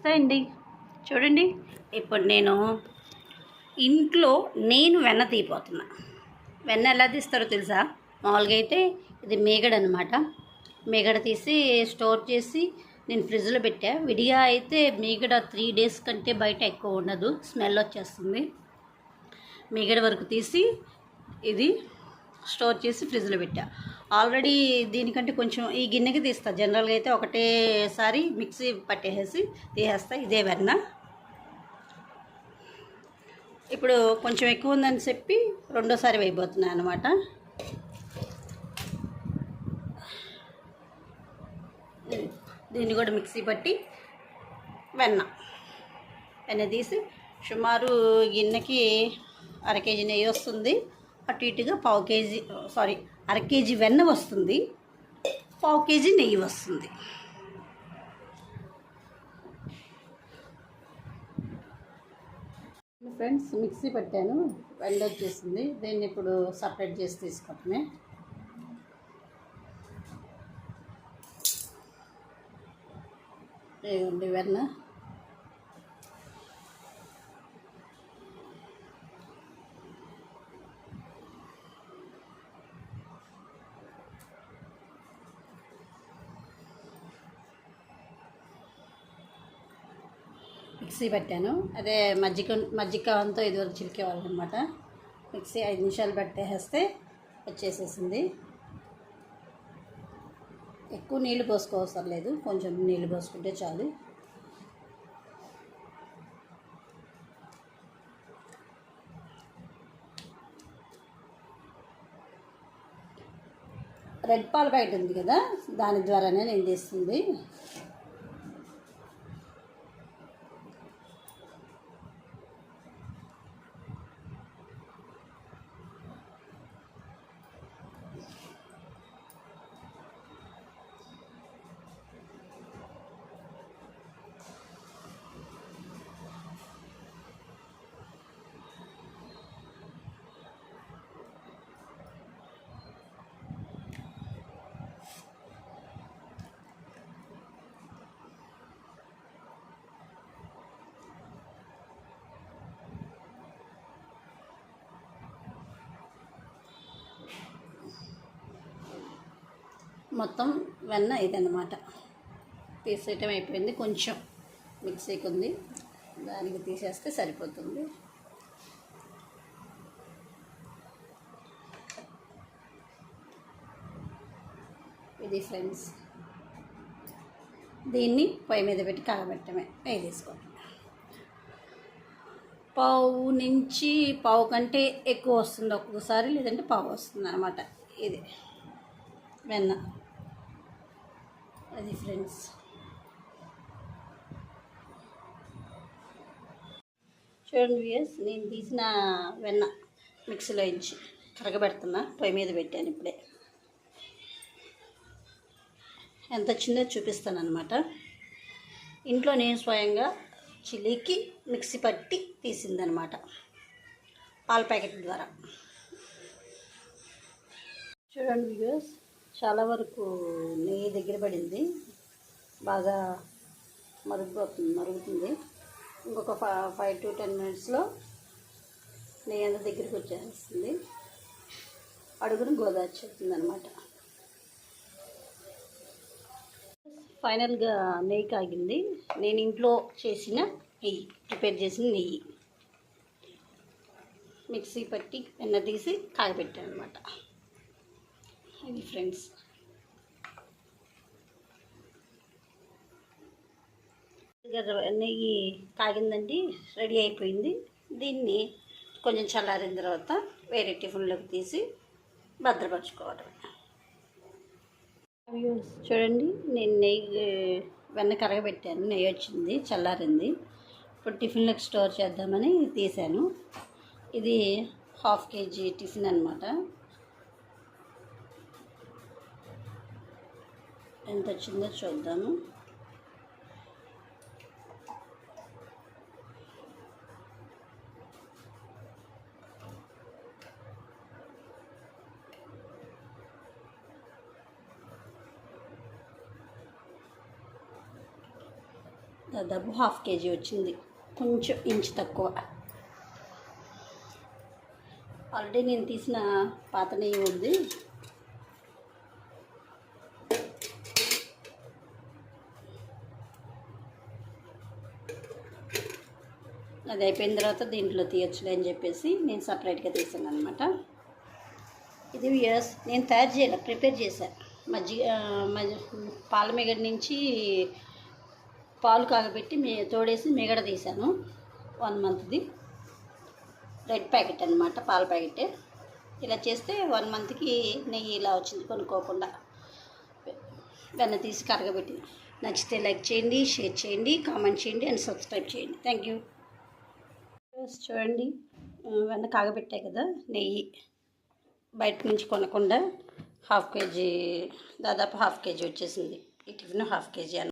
నమస్తే అండి. చూడండి, ఇప్పుడు నేను ఇంట్లో వెన్న తీయబోతున్నా. వెన్న ఎలా తీస్తారో తెలుసా? మామూలుగా అయితే ఇది మీగడ అనమాట. మీగడ తీసి స్టోర్ చేసి నేను ఫ్రిడ్జ్లో పెట్టా. విడిగా అయితే మీగడ 3 days కంటే బయట ఎక్కువ ఉండదు, స్మెల్ వచ్చేస్తుంది. మీగడ వరకు తీసి ఇది స్టోర్ చేసి ఫ్రిడ్జ్లో పెట్టా. ఆల్రెడీ దీనికంటే కొంచెం ఈ గిన్నెకి తీస్తా. జనరల్గా అయితే ఒకటేసారి మిక్సీ పట్టేసి తీసేస్తా. ఇదే వెన్న. ఇప్పుడు కొంచెం ఎక్కువ ఉందని చెప్పి రెండోసారి వేయబోతున్నాను అనమాట. దీన్ని కూడా మిక్సీ పట్టి వెన్న తీసి సుమారు గిన్నెకి 1/2 kg నెయ్యి వస్తుంది. అటు ఇటుగా 1/2 kg వెన్న వస్తుంది, 1/4 kg నెయ్యి వస్తుంది. ఫ్రెండ్స్, మిక్సీ పట్టాను, వెన్న వచ్చేసింది. దీన్ని ఇప్పుడు సపరేట్ చేసి తీసుకోవటమే. ఇదిగోండి వెన్న. మిక్సీ పెట్టాను. అదే మజ్జిగంతో ఇదివరకు చిలికేవాళ్ళం అనమాట. మిక్సీ 5 నిమిషాలు పెట్టేస్తే వచ్చేసేసింది. ఎక్కువ నీళ్ళు పోసుకోవసరం లేదు, కొంచెం నీళ్ళు పోసుకుంటే చాలు. రెడ్ పాల ప్యాకెట్ ఉంది కదా, దాని ద్వారానే నేను తీస్తుంది. మొత్తం వెన్న ఇదన్నమాట. తీసేయటం అయిపోయింది. కొంచెం మిక్సీకి ఉంది, దానికి తీసేస్తే సరిపోతుంది. ఇది ఫ్రెండ్స్, దీన్ని పొయ్యి మీద పెట్టి కాగబెట్టమే. నెయ్యి తీసుకోండి. పావు కంటే ఎక్కువ వస్తుంది ఒక్కొక్కసారి, లేదంటే పావు వస్తుంది అన్నమాట. ఇది వెన్న. అది ఫ్రెండ్స్. చూడండి వ్యూయర్స్, నేను తీసిన వెన్న మిక్సీలో ఇచ్చి కరగబెడుతున్నా. పొయ్యి మీద పెట్టాను ఇప్పుడే. ఎంత చిన్నది చూపిస్తాను అనమాట. ఇంట్లో నేను స్వయంగా చిలికి మిక్సీ పట్టి తీసిందనమాట, పాల ప్యాకెట్ ద్వారా. చూడండి వ్యూయర్స్, చాలా వరకు నెయ్యి దగ్గర పడింది, బాగా మరుగుతుంది. ఇంకొక 5 to 10 minutesలో నెయ్యి అంతా దగ్గరికి వచ్చేస్తుంది. అడుగును గోదావరి అనమాట. ఫైనల్గా నెయ్యి కాగింది. నేను ఇంట్లో చేసిన నెయ్యి, ప్రిపేర్ చేసిన నెయ్యి మిక్సీ పట్టి వెన్న తీసి కాగబెట్టాను అనమాట. ఇది ఫ్రెండ్స్. నెయ్యి కాగిందండి, రెడీ అయిపోయింది. దీన్ని కొంచెం చల్లారిన తర్వాత వేరే టిఫిన్లోకి తీసి భద్రపరచుకోవడం. చూడండి, నేను వెన్న కరగబెట్టాను, నెయ్యి వచ్చింది, చల్లారింది. ఇప్పుడు టిఫిన్లోకి స్టోర్ చేద్దామని తీసాను. ఇది 1/2 kg టిఫిన్ అనమాట. ఎంత వచ్చిందో చూద్దాము. దాదాపు హాఫ్ కేజీ వచ్చింది, కొంచెం ఇంచు తక్కువ. ఆల్రెడీ నేను తీసిన పాత నెయ్యి ఉంది. అది అయిపోయిన తర్వాత దీంట్లో తీయచ్చులే అని చెప్పేసి నేను సపరేట్గా తీసాను అనమాట. ఇది వ్యూయర్స్ నేను తయారు చేయాలి, ప్రిపేర్ చేశాను. పాల మీగడ నుంచి పాలు కాగబెట్టి తోడేసి మీగడ తీసాను. 1 మంత్ది రెడ్ ప్యాకెట్ అనమాట, పాల ప్యాకెటే. ఇలా చేస్తే 1 మంత్కి నెయ్యి ఇలా వచ్చింది కొనుక్కోకుండా. వెన్న తీసి కరగబెట్టి. నచ్చితే లైక్ చేయండి, షేర్ చేయండి, కామెంట్ చేయండి అండ్ సబ్స్క్రైబ్ చేయండి. Thank you. చూడండి, వెన్న కాగబెట్టాయి కదా, నెయ్యి బయట నుంచి కొనకుండా హాఫ్ కేజీ, దాదాపు హాఫ్ కేజీ వచ్చేసింది. ఈ టిఫిన్ హాఫ్ కేజీ